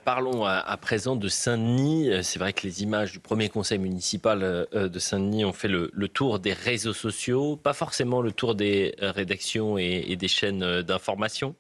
Parlons à présent de Saint-Denis. C'est vrai que les images du premier conseil municipal de Saint-Denis ont fait le tour des réseaux sociaux, pas forcément le tour des rédactions et des chaînes d'information.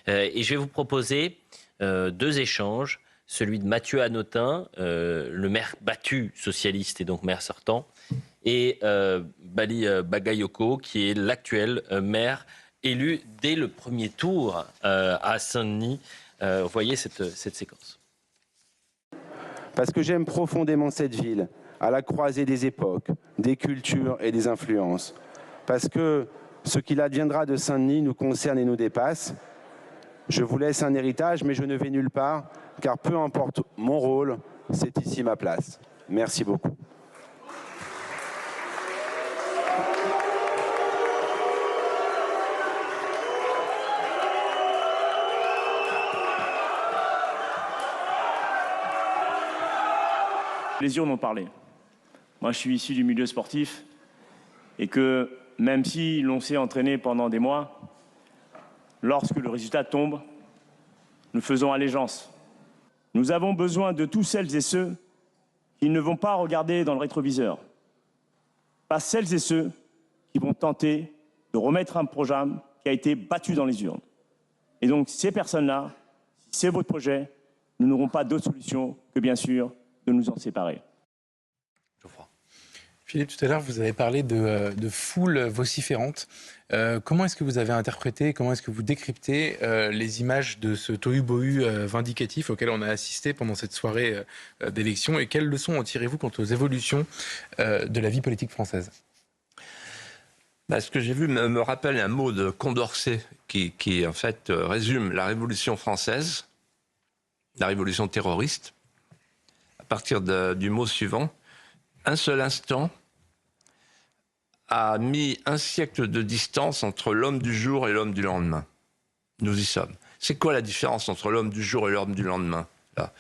Et je vais vous proposer deux échanges. Celui de Mathieu Hanotin, le maire battu socialiste et donc maire sortant, et Bali Bagayoko, qui est l'actuel maire élu dès le premier tour à Saint-Denis. Vous voyez cette séquence. Parce que j'aime profondément cette ville, à la croisée des époques, des cultures et des influences. Parce que ce qu'il adviendra de Saint-Denis nous concerne et nous dépasse. Je vous laisse un héritage, mais je ne vais nulle part, car peu importe mon rôle, c'est ici ma place. Merci beaucoup. Les urnes ont parlé. Moi, je suis issu du milieu sportif et que même si l'on s'est entraîné pendant des mois, lorsque le résultat tombe, nous faisons allégeance. Nous avons besoin de tous celles et ceux qui ne vont pas regarder dans le rétroviseur. Pas celles et ceux qui vont tenter de remettre un programme qui a été battu dans les urnes. Et donc, ces personnes-là, si c'est votre projet, nous n'aurons pas d'autre solution que, bien sûr, de nous en séparer. Philippe, tout à l'heure, vous avez parlé de foules vociférantes. Comment est-ce que vous avez interprété, comment est-ce que vous décryptez les images de ce tohu-bohu vindicatif auquel on a assisté pendant cette soirée d'élection, et quelles leçons en tirez-vous quant aux évolutions de la vie politique française ? Ce que j'ai vu me rappelle un mot de Condorcet qui en fait résume la Révolution française, la révolution terroriste, à partir du mot suivant: un seul instant a mis un siècle de distance entre l'homme du jour et l'homme du lendemain. Nous y sommes. C'est quoi la différence entre l'homme du jour et l'homme du lendemain là ?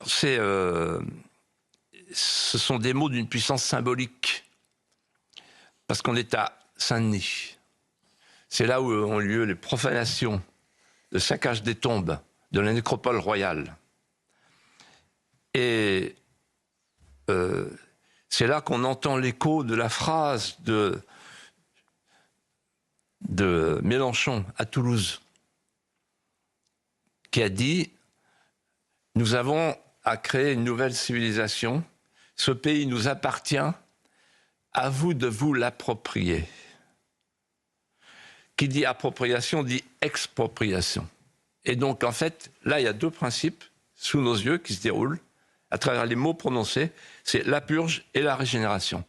Ce sont des mots d'une puissance symbolique. Parce qu'on est à Saint-Denis. C'est là où ont lieu les profanations, le saccage des tombes, de la nécropole royale. Et c'est là qu'on entend l'écho de la phrase de Mélenchon à Toulouse, qui a dit « Nous avons à créer une nouvelle civilisation, ce pays nous appartient, à vous de vous l'approprier ». Qui dit appropriation dit expropriation. Et donc, en fait, là, il y a deux principes sous nos yeux qui se déroulent à travers les mots prononcés, c'est la purge et la régénération.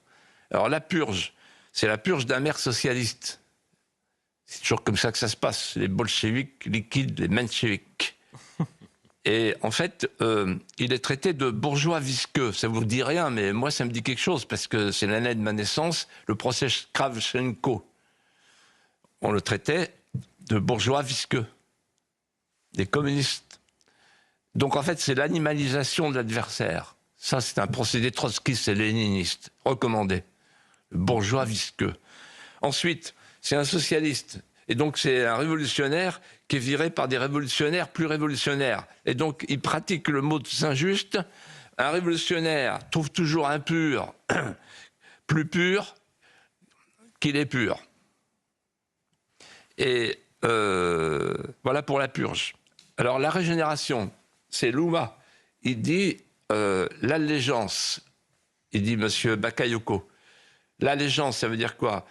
Alors la purge, c'est la purge d'un maire socialiste. C'est toujours comme ça que ça se passe, les bolcheviks liquides, les mencheviks. Et en fait, il est traité de bourgeois visqueux. Ça vous dit rien, mais moi ça me dit quelque chose, parce que c'est l'année de ma naissance, le procès Kravchenko. On le traitait de bourgeois visqueux, des communistes. Donc en fait, c'est l'animalisation de l'adversaire. Ça, c'est un procédé trotskiste et léniniste, recommandé. Le bourgeois visqueux. Ensuite, c'est un socialiste. Et donc c'est un révolutionnaire qui est viré par des révolutionnaires plus révolutionnaires. Et donc il pratique le mot injuste. Un révolutionnaire trouve toujours impur, plus pur qu'il est pur. Et voilà pour la purge. Alors la régénération, c'est Louma. Il dit l'allégeance. Il dit monsieur Bakayoko. L'allégeance, ça veut dire quoi ?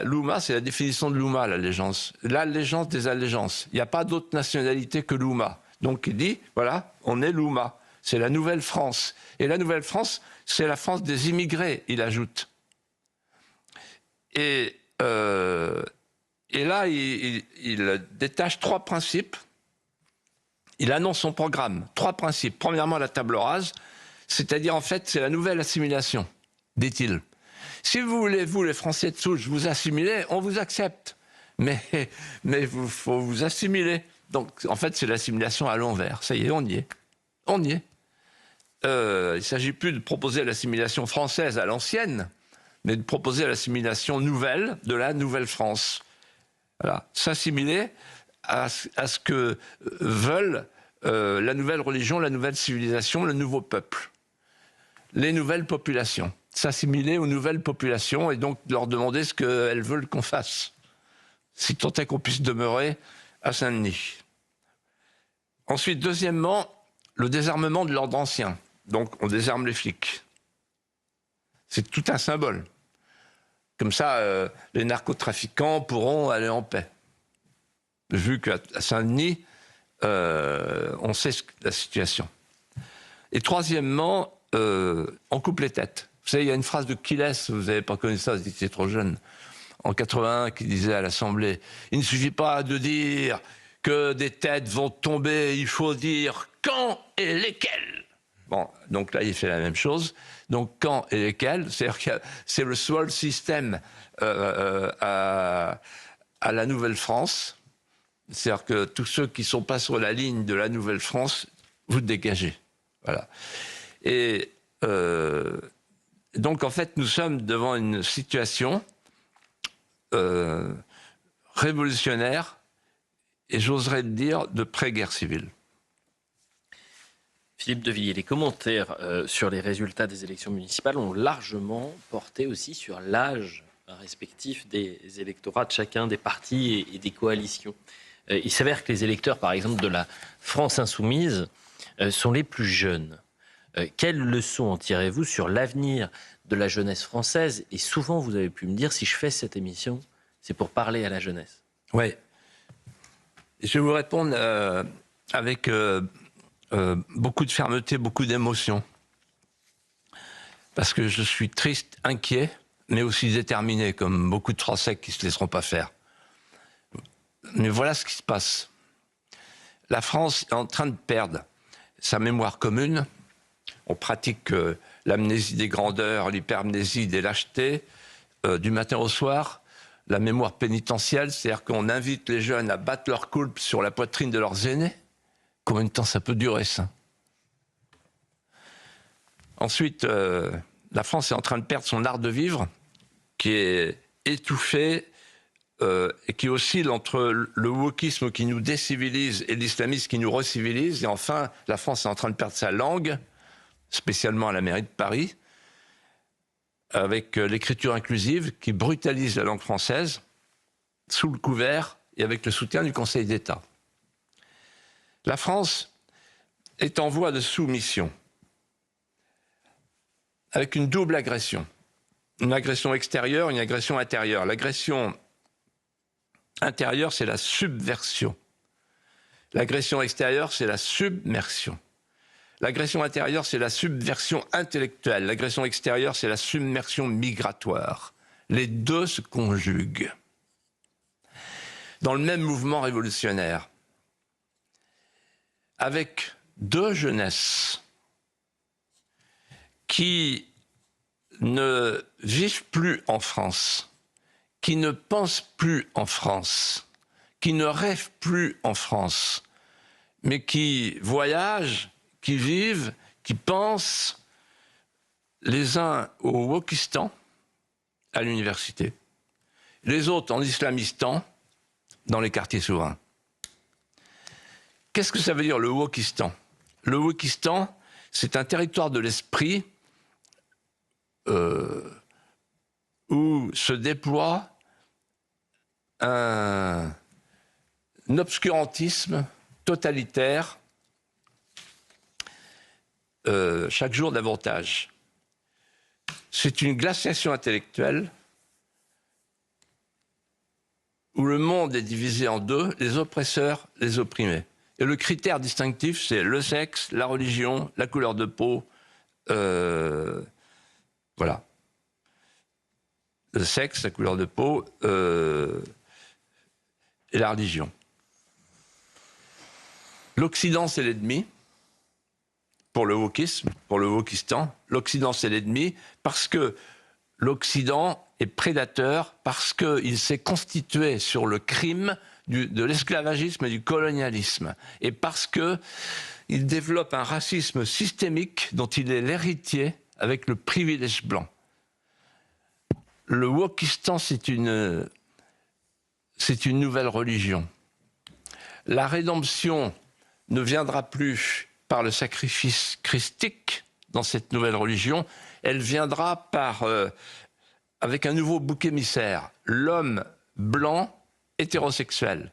Louma, c'est la définition de Louma, l'allégeance. L'allégeance des allégeances. Il n'y a pas d'autre nationalité que Louma. Donc il dit, voilà, on est Louma. C'est la nouvelle France. Et la nouvelle France, c'est la France des immigrés, il ajoute. Et là, il détache trois principes. Il annonce son programme. Trois principes. Premièrement, la table rase, c'est-à-dire, en fait, c'est la nouvelle assimilation, dit-il. Si vous voulez, vous, les Français de souche, vous assimiler, on vous accepte. Mais il faut vous assimiler. Donc, en fait, c'est l'assimilation à l'envers. Ça y est, on y est. On y est. Il ne s'agit plus de proposer l'assimilation française à l'ancienne, mais de proposer l'assimilation nouvelle de la Nouvelle-France. Voilà. S'assimiler à ce que veulent la nouvelle religion, la nouvelle civilisation, le nouveau peuple, les nouvelles populations. S'assimiler aux nouvelles populations et donc leur demander ce qu'elles veulent qu'on fasse, si tant est qu'on puisse demeurer à Saint-Denis. Ensuite, deuxièmement, le désarmement de l'ordre ancien. Donc, on désarme les flics. C'est tout un symbole. Comme ça, les narcotrafiquants pourront aller en paix. Vu qu'à Saint-Denis, on sait la situation. Et troisièmement, on coupe les têtes. Vous savez, il y a une phrase de Quilles, vous n'avez pas connu ça, vous étiez trop jeune, en 81, qui disait à l'Assemblée, il ne suffit pas de dire que des têtes vont tomber, il faut dire quand et lesquelles. Bon, donc là, il fait la même chose. Donc, quand et lesquelles, c'est-à-dire que c'est le seul système à la Nouvelle-France. C'est-à-dire que tous ceux qui ne sont pas sur la ligne de la Nouvelle-France, vous dégagez. Voilà. Et donc, en fait, nous sommes devant une situation révolutionnaire et j'oserais dire de pré-guerre civile. Philippe de Villiers, les commentaires sur les résultats des élections municipales ont largement porté aussi sur l'âge respectif des électorats de chacun des partis et des coalitions. Il s'avère que les électeurs, par exemple, de la France insoumise sont les plus jeunes. Quelles leçons en tirez-vous sur l'avenir de la jeunesse française? Et souvent, vous avez pu me dire, si je fais cette émission, c'est pour parler à la jeunesse. Oui. Je vais vous répondre avec beaucoup de fermeté, beaucoup d'émotion. Parce que je suis triste, inquiet, mais aussi déterminé, comme beaucoup de Français qui ne se laisseront pas faire. Mais voilà ce qui se passe. La France est en train de perdre sa mémoire commune. On pratique l'amnésie des grandeurs, l'hypermnésie des lâchetés, du matin au soir. La mémoire pénitentielle, c'est-à-dire qu'on invite les jeunes à battre leur coulpe sur la poitrine de leurs aînés. Combien de temps ça peut durer, ça? Ensuite, la France est en train de perdre son art de vivre, qui est étouffé et qui oscille entre le wokisme qui nous décivilise et l'islamisme qui nous recivilise. Et enfin, la France est en train de perdre sa langue, spécialement à la mairie de Paris, avec l'écriture inclusive qui brutalise la langue française, sous le couvert et avec le soutien du Conseil d'État. La France est en voie de soumission, avec une double agression. Une agression extérieure, une agression intérieure. L'agression intérieure, c'est la subversion. L'agression extérieure, c'est la submersion. L'agression intérieure, c'est la subversion intellectuelle. L'agression extérieure, c'est la submersion migratoire. Les deux se conjuguent. Dans le même mouvement révolutionnaire, avec deux jeunesses qui ne vivent plus en France, qui ne pensent plus en France, qui ne rêvent plus en France, mais qui voyagent, qui vivent, qui pensent, les uns au Wokistan, à l'université, les autres en islamistan, dans les quartiers souverains. Qu'est-ce que ça veut dire le Wokistan? Le Wokistan, c'est un territoire de l'esprit où se déploie un obscurantisme totalitaire chaque jour davantage. C'est une glaciation intellectuelle où le monde est divisé en deux, les oppresseurs, les opprimés. Et le critère distinctif, c'est le sexe, la religion, la couleur de peau, voilà. Le sexe, la couleur de peau et la religion. L'Occident, c'est l'ennemi. Pour le wokisme, pour le wokistan, l'Occident, c'est l'ennemi parce que l'Occident est prédateur, parce qu'il s'est constitué sur le crime de l'esclavagisme et du colonialisme, et parce qu'il développe un racisme systémique dont il est l'héritier avec le privilège blanc. Le wokistan, c'est une nouvelle religion. La rédemption ne viendra plus par le sacrifice christique dans cette nouvelle religion, elle viendra avec un nouveau bouc émissaire, l'homme blanc hétérosexuel,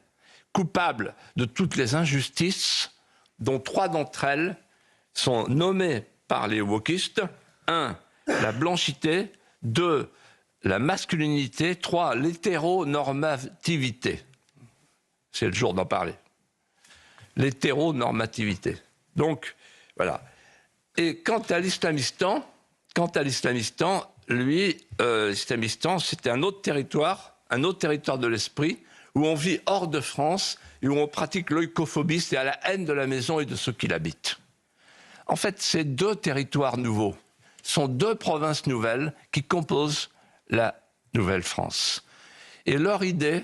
coupable de toutes les injustices, dont 3 d'entre elles sont nommées par les wokistes. 1, la blanchité. 2, la masculinité. 3, l'hétéronormativité. C'est le jour d'en parler. L'hétéronormativité. Donc, voilà. Et quant à l'islamistan, lui, l'islamistan, c'était un autre territoire de l'esprit, où on vit hors de France et où on pratique l'oïkophobie, c'est-à-dire la haine de la maison et de ceux qui l'habitent. En fait, ces 2 territoires nouveaux sont 2 provinces nouvelles qui composent la Nouvelle-France. Et leur idée,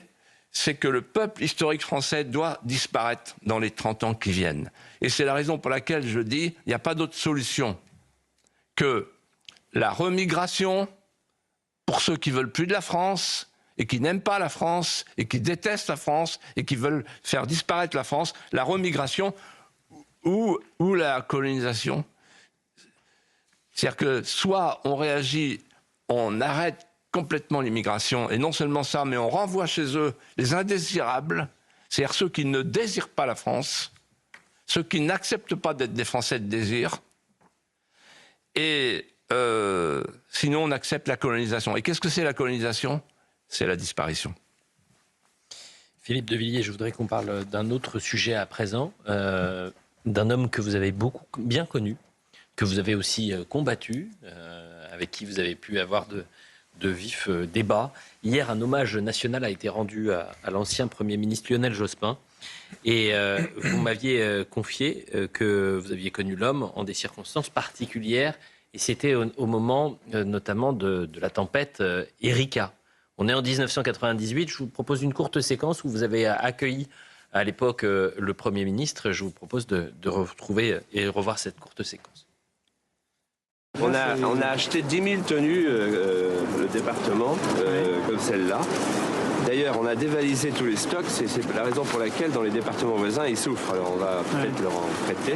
c'est que le peuple historique français doit disparaître dans les 30 ans qui viennent. Et c'est la raison pour laquelle je dis qu'il n'y a pas d'autre solution que la remigration pour ceux qui veulent plus de la France et qui n'aiment pas la France et qui détestent la France et qui veulent faire disparaître la France, la remigration ou la colonisation. C'est-à-dire que soit on réagit, on arrête complètement l'immigration, et non seulement ça, mais on renvoie chez eux les indésirables, c'est-à-dire ceux qui ne désirent pas la France, ceux qui n'acceptent pas d'être des Français de désir, et sinon on accepte la colonisation. Et qu'est-ce que c'est la colonisation? C'est la disparition. Philippe de Villiers, je voudrais qu'on parle d'un autre sujet à présent, d'un homme que vous avez bien connu, que vous avez aussi combattu, avec qui vous avez pu avoir de vifs débats. Hier, un hommage national a été rendu à l'ancien Premier ministre Lionel Jospin. Et vous m'aviez confié que vous aviez connu l'homme en des circonstances particulières. Et c'était au moment notamment de la tempête Erika. On est en 1998. Je vous propose une courte séquence où vous avez accueilli à l'époque le Premier ministre. Je vous propose de retrouver et revoir cette courte séquence. On a acheté 10 000 tenues, le département, comme celle-là. D'ailleurs, on a dévalisé tous les stocks. C'est la raison pour laquelle, dans les départements voisins, ils souffrent. Alors, on va peut-être leur en prêter.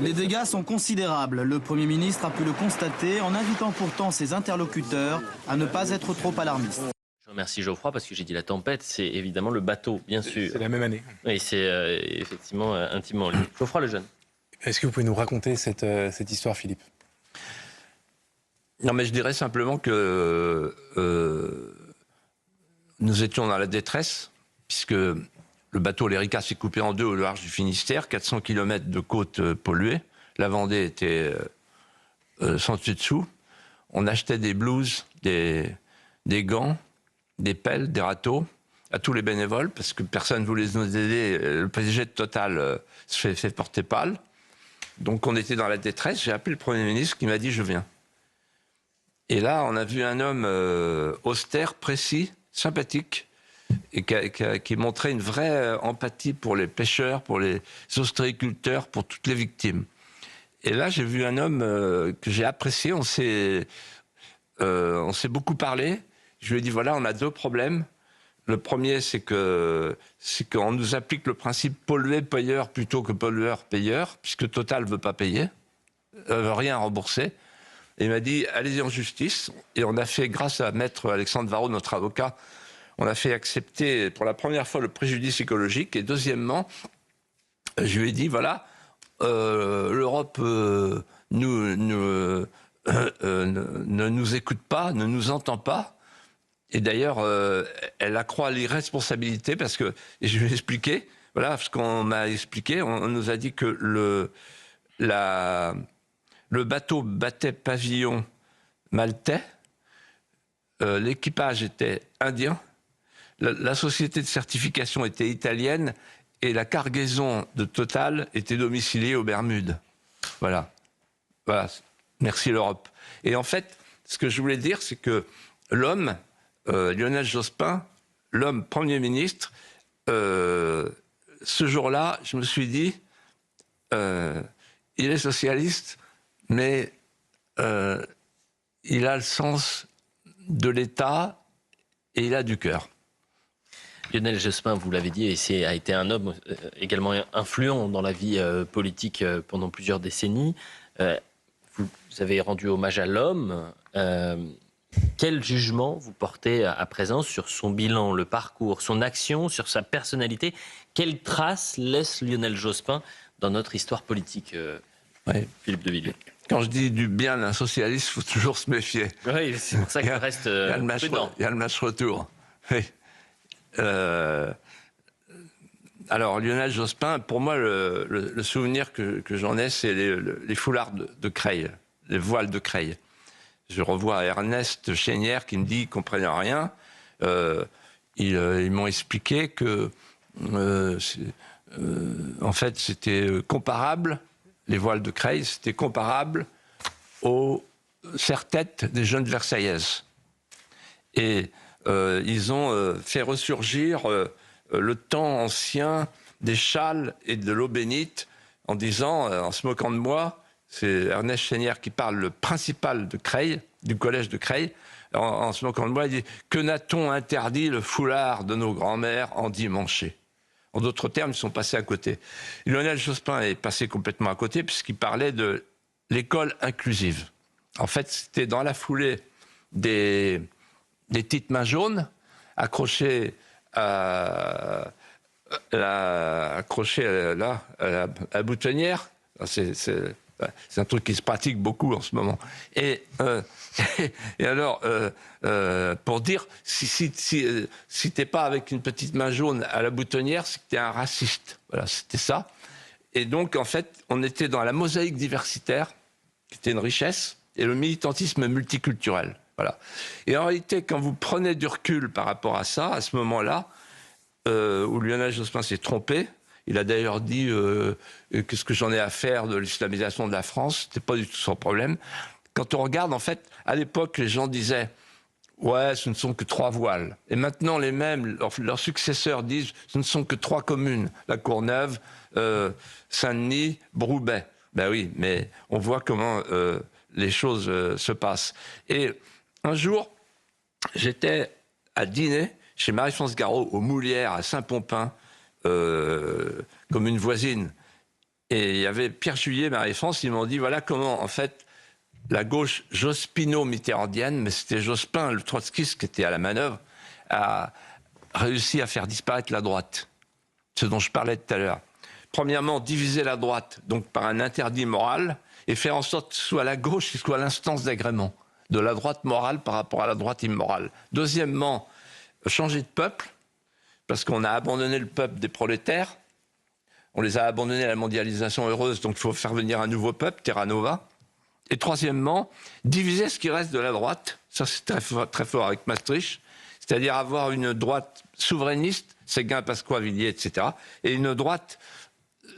Les dégâts sont considérables. Le Premier ministre a pu le constater en invitant pourtant ses interlocuteurs à ne pas être trop alarmistes. Je remercie Geoffroy parce que j'ai dit la tempête, c'est évidemment le bateau, bien sûr. C'est la même année. Oui, c'est effectivement intimement lié. Geoffroy Lejeune. Est-ce que vous pouvez nous raconter cette histoire, Philippe? Non, mais je dirais simplement que nous étions dans la détresse, puisque le bateau l'Erika s'est coupé en 2 au large du Finistère, 400 km de côte polluée. La Vendée était sans dessus dessous. On achetait des blouses, des gants, des pelles, des râteaux à tous les bénévoles, parce que personne ne voulait nous aider. Le PDG de Total se fait porter pâle. Donc on était dans la détresse. J'ai appelé le Premier ministre qui m'a dit « je viens ». Et là, on a vu un homme austère, précis, sympathique, et qui montrait une vraie empathie pour les pêcheurs, pour les ostréiculteurs, pour toutes les victimes. Et là, j'ai vu un homme que j'ai apprécié, on s'est beaucoup parlé. Je lui ai dit, voilà, on a 2 problèmes. Le premier, c'est qu'on nous applique le principe pollueur-payeur plutôt que pollueur-payeur, puisque Total ne veut pas payer, veut rien rembourser. Et il m'a dit, allez-y en justice. Et on a fait, grâce à Maître Alexandre Varro, notre avocat, on a fait accepter pour la première fois le préjudice écologique. Et deuxièmement, je lui ai dit, voilà, l'Europe ne nous écoute pas, ne nous entend pas. Et d'ailleurs, elle accroît l'irresponsabilité parce que, et je lui ai expliqué, voilà ce qu'on m'a expliqué, on nous a dit que le bateau battait pavillon maltais, l'équipage était indien, la société de certification était italienne et la cargaison de Total était domiciliée aux Bermudes. Voilà. Voilà. Merci l'Europe. Et en fait, ce que je voulais dire, c'est que l'homme, Lionel Jospin, l'homme Premier ministre, ce jour-là, je me suis dit, il est socialiste, mais il a le sens de l'État et il a du cœur. Lionel Jospin, vous l'avez dit, a été un homme également influent dans la vie politique pendant plusieurs décennies. Vous avez rendu hommage à l'homme. Quel jugement vous portez à présent sur son bilan, le parcours, son action, sur sa personnalité? Quelle trace laisse Lionel Jospin dans notre histoire politique, Philippe de Villiers? Quand je dis du bien d'un socialiste, il faut toujours se méfier. Oui, c'est pour ça qu'il reste prudent. Il y a le match retour. Oui. Alors, Lionel Jospin, pour moi, le souvenir que j'en ai, c'est les foulards de Creil, les voiles de Creil. Je revois Ernest Chénière qui me dit qu'il ne comprenait rien. Ils m'ont expliqué que, en fait, c'était comparable, les voiles de Creil, c'était comparable aux serre-têtes des jeunes Versaillaises. Et ils ont fait ressurgir le temps ancien des châles et de l'eau bénite en disant, en se moquant de moi, c'est Ernest Chénière qui parle, le principal de Creil, du collège de Creil, en se moquant de moi, il dit « Que n'a-t-on interdit le foulard de nos grands-mères endimanchées ?» En d'autres termes, ils sont passés à côté. Lionel Jospin est passé complètement à côté puisqu'il parlait de l'école inclusive. En fait, c'était dans la foulée des petites mains jaunes accrochées à la boutonnière. C'est un truc qui se pratique beaucoup en ce moment. Et alors, pour dire, si t'es pas avec une petite main jaune à la boutonnière, c'est que t'es un raciste. Voilà, c'était ça. Et donc, en fait, on était dans la mosaïque diversitaire, qui était une richesse, et le militantisme multiculturel. Voilà. Et en réalité, quand vous prenez du recul par rapport à ça, à ce moment-là, où Lionel Jospin s'est trompé, il a d'ailleurs dit qu'est-ce que j'en ai à faire de l'islamisation de la France, c'était pas du tout son problème. Quand on regarde, en fait, à l'époque, les gens disaient ouais, ce ne sont que 3 voiles. Et maintenant, les mêmes, leurs successeurs disent ce ne sont que 3 communes, la Courneuve, Saint-Denis, Broubaix. Ben oui, mais on voit comment les choses se passent. Et un jour, j'étais à dîner chez Marie-France Garot, aux Moulières, à Saint-Pompin, comme une voisine. Et il y avait Pierre Juillet, Marie-France, ils m'ont dit, voilà comment, en fait, la gauche jospino-mitterrandienne, mais c'était Jospin, le trotskiste qui était à la manœuvre, a réussi à faire disparaître la droite. Ce dont je parlais tout à l'heure. Premièrement, diviser la droite, donc par un interdit moral, et faire en sorte que ce soit la gauche qui soit l'instance d'agrément de la droite morale par rapport à la droite immorale. Deuxièmement, changer de peuple, parce qu'on a abandonné le peuple des prolétaires, on les a abandonnés à la mondialisation heureuse, donc il faut faire venir un nouveau peuple, Terra Nova. Et troisièmement, diviser ce qui reste de la droite, ça c'est très fort avec Maastricht, c'est-à-dire avoir une droite souverainiste, Séguin, Pasqua-Villiers, etc., et une droite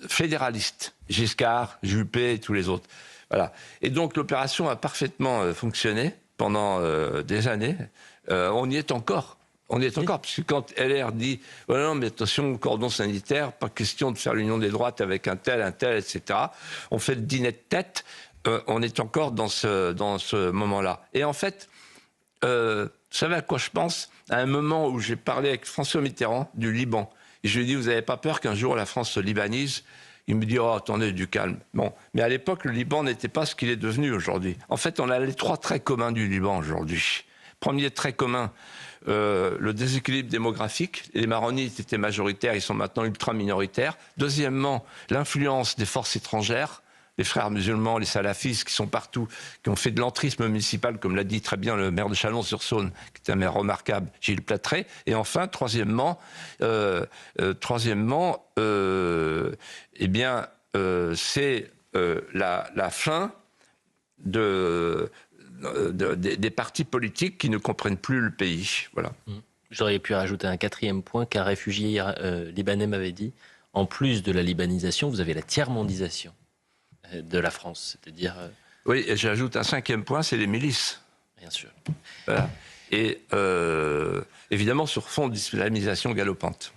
fédéraliste, Giscard, Juppé et tous les autres. Voilà. Et donc l'opération a parfaitement fonctionné pendant des années. On y est encore. On y est encore, parce que quand LR dit oh non, mais attention, cordon sanitaire, pas question de faire l'union des droites avec un tel, etc. On fait le dîner de tête. On est encore dans ce moment-là. Et en fait, vous savez à quoi je pense? À un moment où j'ai parlé avec François Mitterrand du Liban. Et je lui ai dit, vous n'avez pas peur qu'un jour la France se libanise? Il me dit, oh, attendez, du calme. Bon, mais à l'époque, le Liban n'était pas ce qu'il est devenu aujourd'hui. En fait, on a les 3 traits communs du Liban aujourd'hui. Premier trait commun, le déséquilibre démographique. Les maronites étaient majoritaires, ils sont maintenant ultra-minoritaires. Deuxièmement, l'influence des forces étrangères. Les frères musulmans, les salafistes qui sont partout, qui ont fait de l'entrisme municipal, comme l'a dit très bien le maire de Chalon-sur-Saône, qui est un maire remarquable, Gilles Platré. Et enfin, troisièmement, c'est la fin des partis politiques qui ne comprennent plus le pays. Voilà. J'aurais pu rajouter un 4e point qu'un réfugié libanais m'avait dit. En plus de la libanisation, vous avez la tiers-mondisation de la France, c'est-à-dire... Oui, et j'ajoute un 5e point, c'est les milices. Bien sûr. Voilà. Et évidemment sur fond d'islamisation galopante.